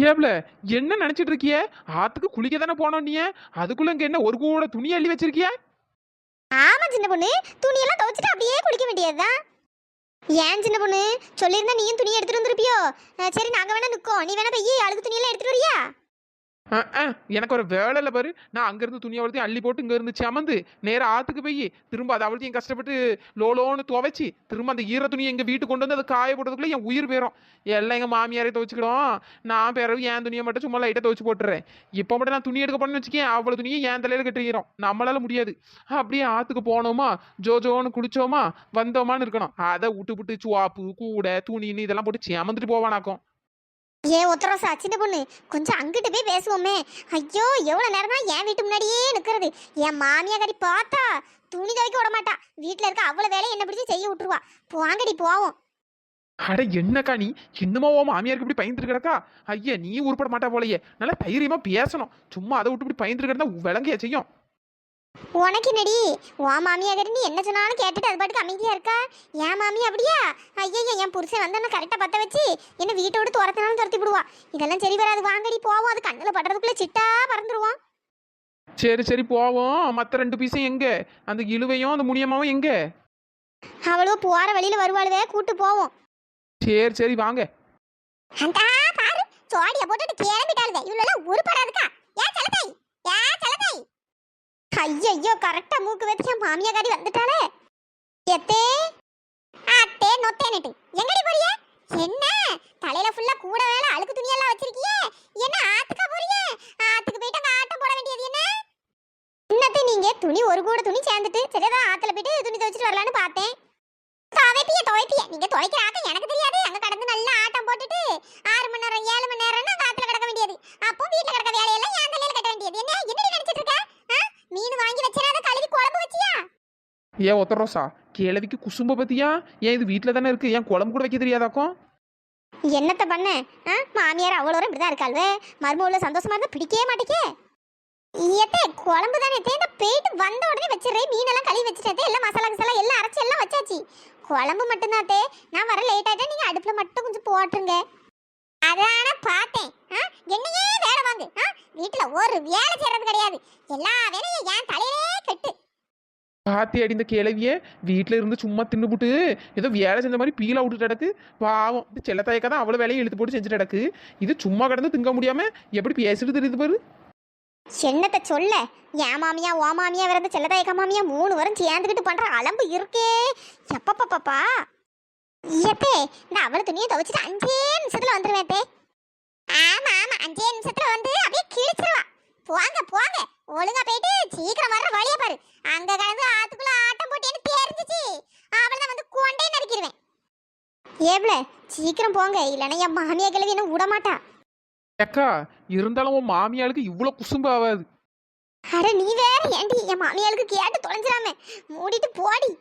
ஏப்ல என்ன நினைச்சிட்டு இருக்கிய? ஆத்துக்கு குளிக்க தானே போனோம் நீ, அதுக்குள்ள இங்க என்ன ஒரு கூட துணி அள்ளி வச்சிருக்கிய? ஆமா சின்ன பொண்ணு, துணியெல்லாம் துவைச்சிட்டு அப்படியே குளிக்க வேண்டியதுதான். ஏன் சின்ன பொண்ணு, சொல்லியிருந்தா நீயும் துணி எடுத்துட்டு வந்திருப்பியோ? சரி நாங்க வேணா நிக்கோம், நீ வேணா போய் அழுக்கு துணியெல்லாம் எடுத்துட்டு வரியா? எனக்கு ஒரு வேலை இல்லை பாரு. நான் அங்கேருந்து துணி அவ்வளோத்தையும் அள்ளி போட்டு இங்கே இருந்து சமந்து நேராக ஆற்றுக்கு போய் திரும்ப அதை அவ்வளோத்தையும் கஷ்டப்பட்டு லோலோன்னு துவைச்சி திரும்ப அந்த ஈர துணியை எங்கள் வீட்டுக்கு கொண்டு வந்து அதை காய போட்டதுக்குள்ளே என் உயிர் போயிடும். எல்லாம் எங்கள் மாமியாரே துவைச்சிக்கிடும். நான் பிறகு என் துணியை மட்டும் சும்மா லைட்டாக துவைச்சி போட்டுறேன். இப்போ மட்டும் நான் துணி எடுக்க போனேன்னு வச்சுக்கேன், அவ்வளோ துணியை என் தலையில் கட்டிக்கிறோம். நம்மளால முடியாது. அப்படியே ஆற்றுக்கு போனோமா, ஜோஜோன்னு குளிச்சோமா வந்தோமான்னு இருக்கணும். அதை விட்டு சுவாப்பு கூடை துணின்னு இதெல்லாம் போட்டு சேமந்துட்டு போவானாக்கும். ஏ ஒத்தரோசா சின்ன பொண்ணு, கொஞ்சம் அங்கிட்டு போய் பேசுவோமே. ஐயோ எவ்வளவு நேரம் தான் என் வீட்டு முன்னாடியே நிக்கிறது. என் மாமியாரி பார்த்தா துணி துவைக்க விட மாட்டா. வீட்டுல இருக்க அவ்வளவு வேலையை என்ன பிடிச்சி செய்ய விட்டுருவா. வாங்கடி போவோம். அட என்னக்கா நீ இன்னுமா ஓ மாமியாருக்கு இப்படி பயந்துட்டு கிடக்கா? ஐயா நீ உருப்பட மாட்டா போலையே. நல்லா தைரியமா பேசணும். சும்மா அதை விட்டு இப்படி பயந்துட்டு கிடந்தா விளங்கைய செய்யும். உனக்கு நடி வா மாமியாரி, நீ என்ன சொன்னாலும் கேட்டுட்டு அது பாட்டுக்கு அமைதியா இருக்கா. என் மாமி அப்படியா? ஐயா என் புருஷன் வந்து கரெக்டா பத்த வச்சு என்ன வீட்டோடு துரத்தினாலும் துரத்தி விடுவா. இதெல்லாம் சரி வராது. வாங்கடி போவோம். அது கண்ணில் படுறதுக்குள்ள சிட்டா பறந்துருவோம். சரி சரி போவோம். மற்ற 2 பீஸும் எங்க? அந்த இழுவையும் அந்த முனியமாவும் எங்க? அவளோ போற வழியில வருவாளுவே, கூட்டு போவோம். சரி சரி வாங்க. அந்த பாரு சோடிய போட்டுட்டு கிளம்பிட்டாளுங்க. இவ்வளவு உருப்படாதுக்கா. ஏன் செல்லதாய், ஏன் செல்லதாய். ஐயோ கரெக்டா மூக்கு வச்சு என் மாமியாரி வந்துட்டாளே. எத்தே அத்தே நொத்தேனட்டு எங்கடி போறிய? என்ன தலையில ஃபுல்லா கூட வேலை அழுக்கு துணி எல்லாம் வச்சிருக்கியே? என்ன ஆத்துக்கா போறிய? ஆத்துக்கு போயிட்டு அங்க ஆட்டம் போட வேண்டியது என்ன? இன்னத்தை நீங்க துணி ஒரு கூட துணி சேர்ந்துட்டு சரிதான் ஆத்துல போயிட்டு துணி துவைச்சிட்டு வரலான்னு பார்த்தேன். துவைப்பிய நீங்க துவைக்கிறாக்க எனக்கு தெரியாது. அங்க கடந்து நல்லா ஆட்டம் போட்டுட்டு 6 மணி நேரம் 7 மணி நேரம்னா ஆத்துல கிடக்க வேண்டியது. அப்போ வீட்டுல கிடக்க வேலையெல்லாம் என் தலையில கட்ட வேண்டியது. என்ன என்னடி நினைச்சிட்டு இருக்க? மீன் வாங்கி வச்சிராத, கழுவி குழம்பு வச்சியா? ஏன் ஒத்தரோசா கிழவிக்கு குசும்ப பத்தியா? ஏன் இது வீட்டுல தானே இருக்கு, ஏன் குழம்பு கூட வைக்க தெரியாதாக்கும்? என்னத்த பண்ண? மாமியார் அவ்வளோ இப்படிதான் இருக்காள்வே. மருமவுல சந்தோஷமா இருந்தா பிடிக்கவே மாட்டேக்கே. ஏத்தே குழம்பு தானே தேந்த போயிட்டு வந்த உடனே வச்சிடுறேன். மீனெல்லாம் கழுவி வச்சுட்டே, எல்லாம் மசாலா கசாலா எல்லாம் அரைச்சி எல்லாம் வச்சாச்சு. குழம்பு மட்டும்தான் தே. நான் வர லேட் ஆயிட்டா நீங்க அடுப்புல மட்டும் கொஞ்சம் போட்டுருங்க. அதான பார்த்தேன். என்னையே வேலை வாங்கு. வீட்டுல ஒரு வேலை செய்யறது கிடையாது. எல்லா வேலையும் என் தலையிலே கட்டு. பாத்தி அடி இந்த கிழவிய வீட்டுல இருந்து சும்மா தின்னுபுட்டு ஏதோ வேலை செஞ்ச மாதிரி பீலா விட்டுட்டு கிடக்கு. பாவம் செல்லத்தாயக்கா தான் அவ்வளவு வேலையை இழுத்து போட்டு செஞ்சுட்டு கிடக்கு. இது சும்மா கடந்து திங்க முடியாம எப்படி பேசிட்டு தெரியுது பாரு. என்னத்தை சொல்ல, என் மாமியா ஓ மாமியா விரந்த செல்லதாயக்கா மாமியா 3 வரும் சேர்ந்துக்கிட்டு பண்ற அலம்பு இருக்கே. எப்பப்பா ஏத்தே இந்த அவளை துணியை துவைச்சிட்டு 5 நிமிஷத்துல வந்துருவேன் தே. ஆமா 5 நிமிஷத்துல வந்து அப்படியே கிழிச்சிருவா. போங்க போங்க, ஒழுங்கா போயிட்டு சீக்கிரம் வர்ற வழிய பாரு. அங்க கடந்து ஆத்துக்குள்ள ஆட்டம் போட்டேன்னு தெரிஞ்சிச்சு அவளை வந்து கொண்டே நறுக்கிடுவேன். ஏப்ல சீக்கிரம் போங்க, இல்லைன்னா என் மாமியா கிழவி என்ன விட மாட்டா. அக்கா இருந்தாலும் உன் மாமியாளுக்கு இவ்வளவு குசும்பு ஆகாது. அட நீ வேற ஏண்டி என் மாமியாளுக்கு கேட்டு தொலைஞ்சிடாம மூடிட்டு போடி.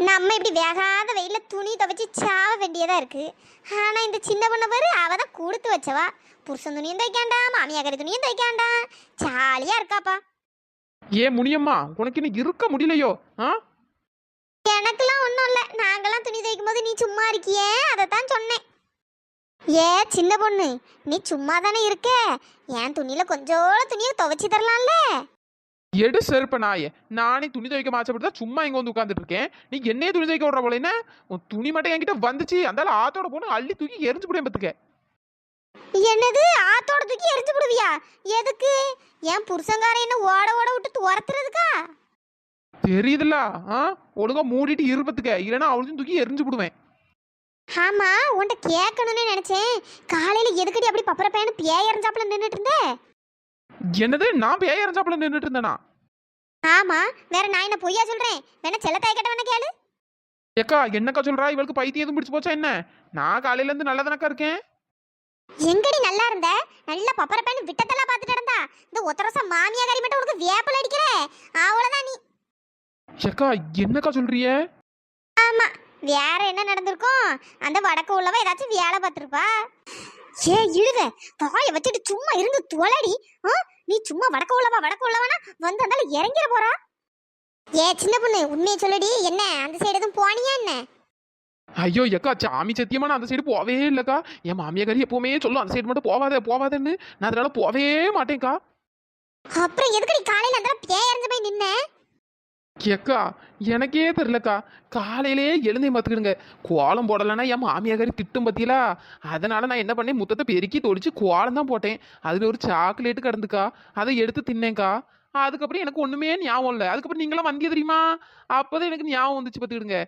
நம்ம இப்படி வேகாத வெயில துணி துவைச்சி சாவ வேண்டியதா இருக்கு. ஆனா இந்த சின்ன பொண்ணு பாரு, அவ தான் கொடுத்து வச்சவா. புருஷன் துணியும் துவைக்காண்டா, மாமியாக்கறி துணியும் துவைக்காண்டா, ஜாலியா இருக்காப்பா. ஏன் முனியம்மா உனக்கு இன்னும் இருக்க முடியலையோ? எனக்கெல்லாம் ஒன்றும் இல்லை. நாங்கெல்லாம் துணி துவைக்கும் போது நீ சும்மா இருக்கியே, அதைத்தான் சொன்னேன். ஏ சின்ன பொண்ணு, நீ சும்மா தானே இருக்க, என் துணியில கொஞ்சோட துணியை துவைச்சி தரலாம்ல. எடு செருப்ப நாயே, நானே துணி துவைக்க மாச்சப்பட்டு தான் சும்மா இங்க வந்து உட்காந்துட்டு இருக்கேன். நீ என்னையே துணி துவைக்க விடுற போல என்ன? உன் துணி மட்டும் என்கிட்ட வந்துச்சு, அந்த ஆத்தோட போன அள்ளி தூக்கி எரிஞ்சு போடுவேன் பத்துக்க. என்னது ஆத்தோட தூக்கி எரிஞ்சு போடுவியா? எதுக்கு? என் புருஷங்கார என்ன ஓட ஓட விட்டு துரத்துறதுக்கா? தெரியுதுல்ல, ஒழுங்கா மூடிட்டு இருப்பதுக்க, இல்லைன்னா அவளையும் தூக்கி எரிஞ்சு போடுவேன். ஆமா உன்கிட்ட கேட்கணும்னு நினைச்சேன். காலையில எதுக்கடி அப்படி பப்பர பையனு பேய் எறிஞ்சாப்புல நின்றுட்டு இருந்த? என்னது நான் பேய் எறிஞ்சாப்புல நின்றுட்டு இருந்தேனா? ஆமா வேற நான் என்ன பொய்யா சொல்றேன்? வேணா செல்லத்தாய் கிட்ட வேணா கேளு. ஏக்கா என்னக்கா சொல்றா? இவளுக்கு பைத்தியம் எதுவும் பிடிச்சு போச்சா என்ன? நான் காலையில இருந்து நல்லா தானக்கா இருக்கேன். எங்கடி நல்லா இருந்த? நல்ல பப்பர பையனு விட்டதெல்லாம் பார்த்துட்டு இருந்தா. இந்த ஒத்தரசா மாமியாரி மட்டும் உனக்கு வேப்பல் அடிக்கிற அவ்வளவுதான் நீ. ஏக்கா என்னக்கா சொல்றிய? ஆமா வேற என்ன நடந்திருக்கும்? அந்த வடக்கு உள்ளவ ஏதாச்சும் வேலை பார்த்துருப்பா. ஏ இழுவ தாயை வச்சுட்டு சும்மா இருந்து தொலைடி. நீ சும்மா வடக்கு உள்ளவனா வந்து அதனால இறங்கிட போறா. ஏ சின்ன பொண்ணு உண்மையை சொல்லடி, என்ன அந்த சைடு எதுவும் போனியா என்ன? ஐயோ எக்கா சாமி சத்தியமா நான் அந்த சைடு போவே இல்லக்கா. என் மாமியாரி எப்பவுமே சொல்லும் அந்த சைடு மட்டும் போவாத போவாதன்னு. நான் அதனால போவே மாட்டேன்க்கா. அப்புறம் எதுக்கு நீ காலையில அந்த பேய் அரைஞ்ச போய் நின்ன? எக்கா எனக்கே தெரியலக்கா. காலையிலே எழுந்தே பார்த்துக்கிடுங்க, கோலம் போடலைன்னா என் மாமியாரி திட்டும் பத்தியலா. அதனால நான் என்ன பண்ணேன், முத்தத்தை பெருக்கி தொடிச்சு கோலம் தான் போட்டேன். அதில் ஒரு சாக்லேட்டு கிடந்துக்கா, அதை எடுத்து தின்னேன்க்கா. அதுக்கப்புறம் எனக்கு ஒண்ணுமே ஞாபகம் இல்லை. அதுக்கப்புறம் நீங்களாம் வந்திய தெரியுமா, அப்போதான் எனக்கு ஞாபகம் வந்துச்சு பார்த்துக்கிடுங்க.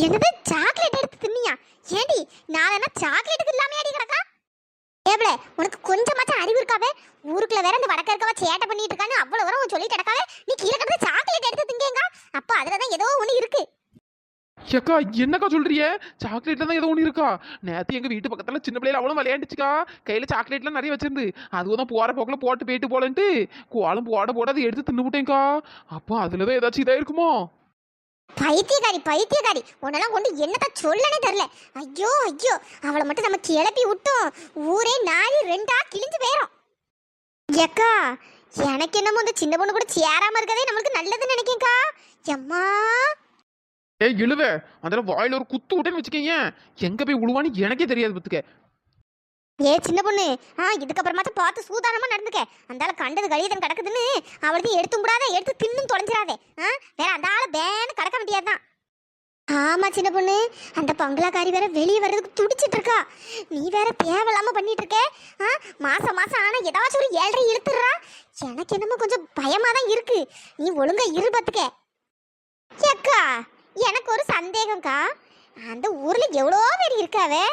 என்னது சாக்லேட் எடுத்து தின்னியா? ஏண்டி நான் என்ன சாக்லேட்டுக்கு இல்லாம ஏடி கிடக்கா? ஏப்ல உனக்கு கொஞ்சமாச்சும் அறிவு இருக்காவே? ஊருக்குள்ள வேற இந்த வடக்க இருக்கவ சேட்டை பண்ணிட்டு இருக்கான்னு அவ்வளவு வரும் சொல்லி கிடக்காவே. நீ கீழே கிடந்து சாக்லேட் எடுத்து திங்கேங்க. அப்ப அதுலதான் ஏதோ ஒண்ணு இருக்கு. ஏக்கா என்னக்கா சொல்றிய? சாக்லேட்ல தான் ஏதோ ஒன்று இருக்கா? நேற்று எங்க வீட்டு பக்கத்துல சின்ன பிள்ளைல அவளும் விளையாண்டுச்சுக்கா. கையில சாக்லேட்லாம் நிறைய வச்சிருந்து, அதுவும் தான் போற போக்கில் போட்டு போயிட்டு போலன்ட்டு கோலம் போட போட அதை எடுத்து தின்னு விட்டேன்க்கா. அப்போ அதுலதான் ஏதாச்சும் இதா இருக்குமோ? பைத்தியக்காரி பைத்தியக்காரி, உன்னெல்லாம் கொண்டு என்னத்த சொல்லனே தெரியல. ஐயோ ஐயோ, அவளை மட்டும் நம்ம கிளப்பி விட்டோம், ஊரே நாளி ரெண்டா கிழிஞ்சு போயிடும். ஏக்கா எனக்கு என்னமோ இந்த சின்ன பொண்ணு கூட சேராம இருக்கதே நம்மளுக்கு நல்லதுன்னு நினைக்கேக்கா. எம்மா ஏய் இழுவ, அதில் வாயில ஒரு குத்து விட்டேன்னு வச்சுக்கேங்க, எங்க போய் உழுவான்னு எனக்கே தெரியாது பத்துக்க. ஏ சின்ன பொண்ணு, இதுக்கப்புறமாச்சும் பார்த்து சூதானமா நடந்துக்க. அந்த ஆளை கண்டது கழியதன் கிடக்குதுன்னு அவளுக்கு எடுத்து விடாத, எடுத்து தின்னும் தொலைஞ்சிடாதே. வேற அந்த ஆளை பேன்னு கடக்க வேண்டியதுதான். ஆமா சின்ன பொண்ணு, அந்த பங்களாக்காரி வேற வெளியே வர்றதுக்கு துடிச்சிட்டு இருக்கா. நீ வேற தேவையில்லாம பண்ணிட்டு இருக்க. மாசம் மாசம் ஆனா ஏதாச்சும் ஒரு 7.5 இழுத்துடுறா. எனக்கு என்னமோ கொஞ்சம் பயமா தான் இருக்கு. நீ ஒழுங்கா இருபத்துக்க. ஏக்கா எனக்கு ஒரு சந்தேகம்க்கா. அந்த ஊர்ல எவ்வளோ பேர் இருக்காவே,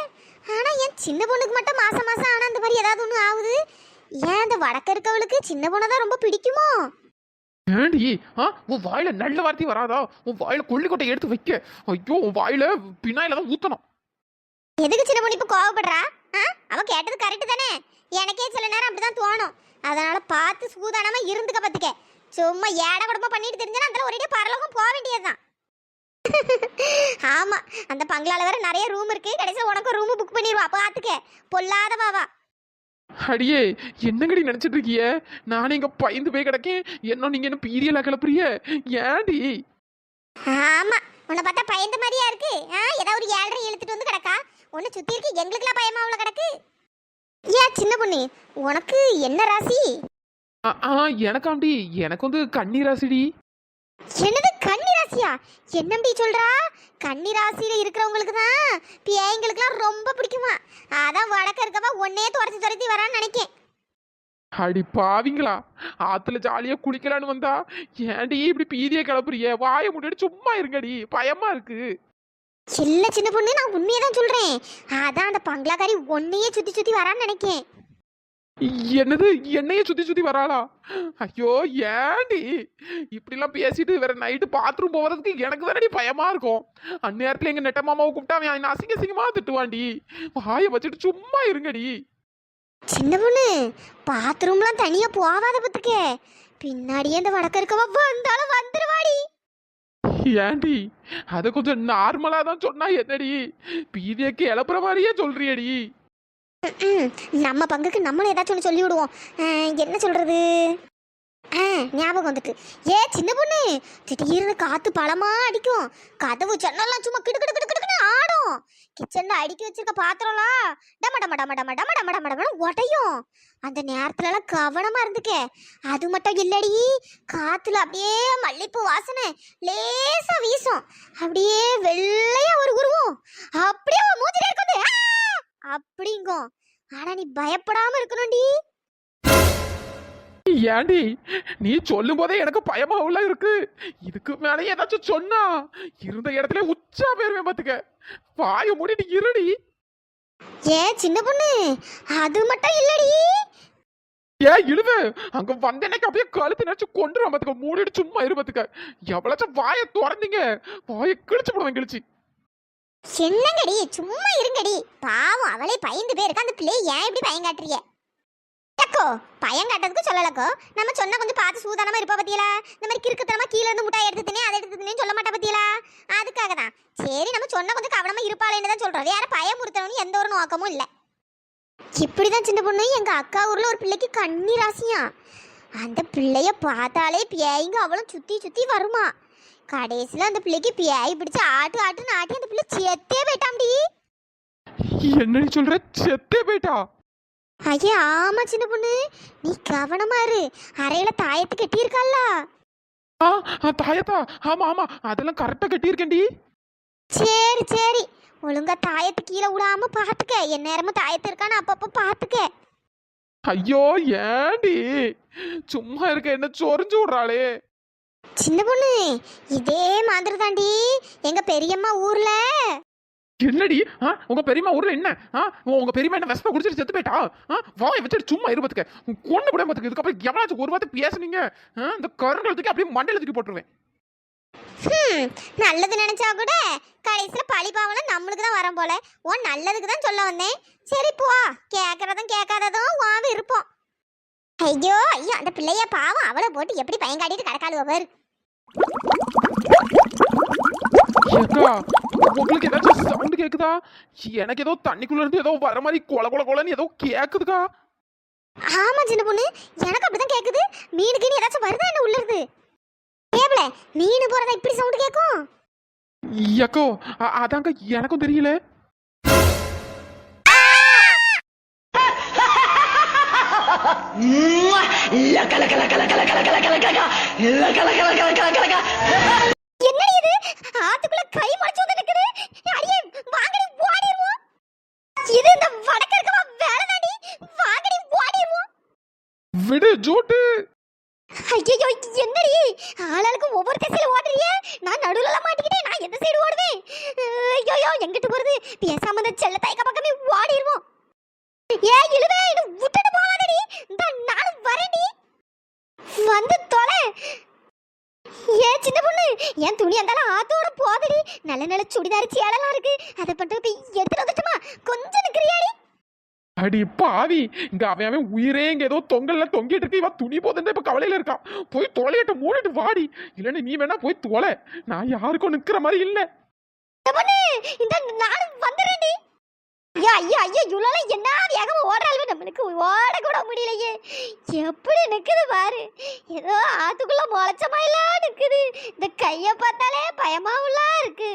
ஆனா என் சின்ன பொண்ணுக்கு மட்டும் மாசம் மாசம் ஆனா அந்த மாதிரி ஏதாவது ஒண்ணு ஆகுது. ஏன் அந்த வடக்க இருக்கவளுக்கு சின்ன பொண்ணை தான் ரொம்ப பிடிக்குமோ? ஏண்டி உன் வாயில நல்ல வார்த்தை வராதா? உன் வாயில கொள்ளிக்கொட்டை எடுத்து வைக்க. ஐயோ உன் வாயில பின்னாயில தான் ஊத்தணும். எதுக்கு சின்ன பொண்ணு இப்ப கோவப்படுறா? அவ கேட்டது கரெக்ட் தானே? எனக்கே சில நேரம் அப்படிதான் தோணும். அதனால பார்த்து சூதானமா இருந்துக்க பத்துக்க. சும்மா ஏட குடமா பண்ணிட்டு தெரிஞ்சா அந்த ஒரே பரலோகம் போக வேண்டியதுதான். ஆமா, அந்த பங்களால வேற நிறைய ரூம் இருக்கு. கடைசியில் உனக்கு ரூம் புக் பண்ணிடுவா, பாத்துக்க. பொல்லாதவாவா. அடியே என்னங்கடி நினைச்சிட்டு இருக்கிய? நானே இங்க பயந்து போய் கிடக்கேன், என்ன நீங்க என்ன பீரியலா கிளப்புறிய? ஏண்டி? ஆமா, உன்னை பார்த்தா பயந்த மாதிரியா இருக்கு. ஏதாவது ஒரு 7.5 இழுத்துட்டு வந்து கிடக்கா. உன்னை சுத்தி இருக்கு எங்களுக்குலாம் பயமா உள்ள கிடக்கு. ஏன் சின்ன பொண்ணு, உனக்கு என்ன ராசி? எனக்காண்டி எனக்கு வந்து கன்னி ராசிடி. என்னது கன்னி ராசியா? என்னம்பி சொல்றா? கன்னி ராசியில இருக்கிறவங்களுக்கு தான் பிள்ளைங்களுக்குலாம் ரொம்ப பிடிக்குமா. அதான் வடக்க இருக்கவா ஒன்னே துரத்தி துரத்தி வரான்னு நினைக்கேன். அடி பாவிங்களா, ஆத்துல ஜாலியா குளிக்கலான்னு வந்தா ஏன்டி இப்படி பீதியை கிளப்புறிய? வாயை முன்னாடி சும்மா இருங்கடி, பயமா இருக்கு. இல்ல சின்ன பொண்ணு, நான் உண்மையை தான் சொல்றேன். அதான் அந்த பங்களாக்காரி ஒன்னையே சுத்தி சுத்தி வரான்னு நினைக்கேன். என்னது என்னைய சுத்தி சுத்தி வராளா? ஐயோ ஏண்டி இப்படிலாம் பேசிட்டு வேற நைட்டு பாத்ரூம் போவதுக்கு எனக்கு தானடி பயமா இருக்கும். அந்நேரத்துல எங்க நெட்ட மாமாவை கூப்பிட்டா அவன் அசிங்க அசிங்கமா திட்டுவாண்டி. வாயை வச்சுட்டு சும்மா இருங்கடி. சின்ன பொண்ணு, பாத்ரூம்லாம் தனியா போவாத பத்துக்க. பின்னாடியே இந்த வடக்க இருக்கவா வந்தாலும் வந்துருவாடி. ஏண்டி அதை கொஞ்சம் நார்மலா தான் சொன்னா என்னடி, பீதியை கிளப்புற மாதிரியே சொல்றியடி. நம்ம பங்குக்கு நம்மளும் ஏதாச்சும் ஒன்று சொல்லி விடுவோம். என்ன சொல்றது? ஞாபகம் வந்துட்டு. ஏ சின்ன பொண்ணு, திடீர்னு காத்து பழமா அடிக்கும். கதவு ஜன்னல்லாம் சும்மா கிடு கிடு கிடு கிடுன்னு ஆடும். கிச்சன்ல அடுக்கி வச்சிருக்க பாத்திரம்லாம் டம டம டம டம டம டம டம டம உடையும். அந்த நேரத்துல எல்லாம் கவனமா இருந்துக்க. அது மட்டும் இல்லடி, காத்துல அப்படியே மல்லிப்பூ வாசனை லேசா வீசும். அப்படியே வெள்ளையா ஒரு உருவம் அப்படியே மூஞ்சில இருக்குது அப்படிங்கும். ஆனா நீ பயப்படாம இருக்கணும்டி. ஏண்டி நீ சொல்லும் போதே எனக்கு பயமா உள்ள இருக்கு. இதுக்கு மேலே ஏதாச்சும் சொன்னா இருந்த இடத்துல உச்சா போயிருவேன் பாத்துக்க. வாய மூடிட்டு இருடி. ஏ சின்ன பொண்ணு, அது மட்டும் இல்லடி. இழுவ அங்க வந்தேனைக்கு அப்படியே கழுத்து நினைச்சு கொண்டுருவான் பாத்துக்க. மூடிட்டு சும்மா இரு பாத்துக்க. எவ்வளவு வாயை திறந்தீங்க, வாயை கிழிச்சு போடுவேன் கிழிச்சு. என்னங்கடி சும்மா இருங்கடி. பாவம் அவளே பயந்து போயிருக்கா. அந்த பிள்ளை ஏன் இப்படி பயம் காட்டுறிய? பயம் காட்டுறதுக்கு சொல்லலக்கோ. நம்ம சொன்னா கொஞ்சம் பார்த்து சூதானமா இருப்பா பத்தியலா. இந்த மாதிரி கிறுக்குத்தனமா கீழே இருந்து முட்டாய் எடுத்துனே அதை எடுத்துனேன்னு சொல்ல மாட்டா பத்தியலா. அதுக்காக தான் சரி நம்ம சொன்னா கொஞ்சம் கவனமா இருப்பாளேன்னு தான் சொல்றோம். வேற பயமுறுத்தணும்னு எந்த ஒரு நோக்கமும் இல்லை. இப்படிதான் சின்ன பொண்ணு, எங்க அக்கா ஊர்ல ஒரு பிள்ளைக்கு கன்னி ராசியா. அந்த பிள்ளைய பார்த்தாலே பேய்ங்க அவளும் சுத்தி சுத்தி வருமா. கடைசியில் அந்த பிள்ளைக்கு பேய் பிடிச்சு ஆட்டு ஆட்டுன்னு ஆட்டி அந்த பிள்ளை செத்தே போயிட்டாம்டி. என்னடி சொல்ற, செத்தே போயிட்டா? ஐயா ஆமா சின்ன பொண்ணு, நீ கவனமா இரு. அறையில தாயத்து கட்டியிருக்கால. தாயத்தா? ஆமா ஆமா, அதெல்லாம் கரெக்டா கட்டியிருக்கேன்டி. சரி சரி, ஒழுங்கா தாயத்து கீழே விடாம பாத்துக்க. என் நேரமும் தாயத்து இருக்கான்னு அப்பப்ப பாத்துக்க. ஐயோ ஏண்டி சும்மா இருக்க, என்ன சொரிஞ்சு விடுறாளே. சின்ன பொண்ணு, இதே மாதிரி தாண்டி எங்க பெரியம்மா ஊர்ல. என்னடி உங்க பெரியம்மா ஊர்ல என்ன? உங்க பெரியம்மா என்ன விஷமா குடிச்சிட்டு செத்து போயிட்டா? வாயை வச்சுட்டு சும்மா இருபத்துக்க கொண்டு கூட பார்த்துக்க. இதுக்கப்புறம் எவனாச்சும் ஒரு வார்த்தை பேசுனீங்க, இந்த கருங்களுக்கு அப்படியே மண்டையில தூக்கி போட்டுருவேன். நல்லது நினைச்சா கூட கடைசியில பழி பாவம் நம்மளுக்கு தான் வரும் போல. உன் நல்லதுக்கு தான் சொல்ல வந்தேன். சரி போ, கேட்கறதும் கேட்காததும் வாங்க இருப்போம். ஐயோ ஐயோ, அந்த பிள்ளைய பாவம், அவளை போட்டு எப்படி பயங்காட்டிட்டு கிடக்காளுவ பாரு. உங்களுக்கு ஏதாச்சும் சவுண்ட் கேக்குதா? எனக்கு ஏதோ தண்ணிக்குள்ள இருந்து ஏதோ வர மாதிரி கொல கொல கொலன்னு ஏதோ கேக்குதுக்கா. ஆமா சின்ன பொண்ணு, எனக்கு அப்படிதான் கேக்குது. மீனுக்கு ஏதாச்சும் வருதா என்ன உள்ள இருந்து? ஏப்ல மீன் போறதா இப்படி சவுண்ட் கேக்கும்? ஏக்கோ அதாங்க எனக்கும் தெரியல. என்னடி இது? ஆத்துக்குள்ள கை மறைச்சு வந்து நிக்குது. அடியே வாங்கடி ஓடிடுவோம். இது இந்த வடக்க இருக்கவா வேலைதாடி. வாங்கடி ஓடிடுவோம். விடு ஜூட்டு. ஐயோ என்னடி ஆளாளுக்கு ஒவ்வொரு திசையில ஓடுறியே. நான் நடுவுல மாட்டிக்கிட்டே. நான் எந்த சைடு ஓடுவேன்? ஐயோ எங்கிட்டு போறது? பேசாம அந்த செல்ல தைக்க பக்கமே ஓடிடுவோம். ஏ இழுவே, இது விட்டுட்டு போவாதடி. இந்த நானும் வரேன்டி. வந்து தொலை. ஏ சின்ன பொண்ணு, என் துணி அந்தாலும் ஆத்தோட போதடி. நல்ல நல்ல சுடிதார் சேலெல்லாம் இருக்கு. அதை மட்டும் எடுத்துட்டு வந்துட்டுமா? கொஞ்சம் நிக்கிறியாடி? அடி பாவி, இங்க அவன் உயிரே இங்க ஏதோ தொங்கல்ல தொங்கிட்டு இருக்கு. இவ துணி போதுன்னு இப்ப கவலையில இருக்கான். போய் தொலையிட்ட மூடிட்டு வாடி. இல்லன்னு நீ வேணா போய் தொலை. நான் யாருக்கும் நிக்கிற மாதிரி இல்ல. இந்த நானும் வந்துறேன்டி. ஐயா ஐயா ஐயா, இவ்வளவு என்ன வேகமா ஓடுறாளுவ, நம்மளுக்கு ஓட கூட முடியலையே. எப்படி நிக்குது பாரு. ஏதோ ஆத்துக்குள்ள முளைச்ச மாதிரிலாம் நிக்குது. இந்த கைய பார்த்தாலே பயமாவுலாம் இருக்கு.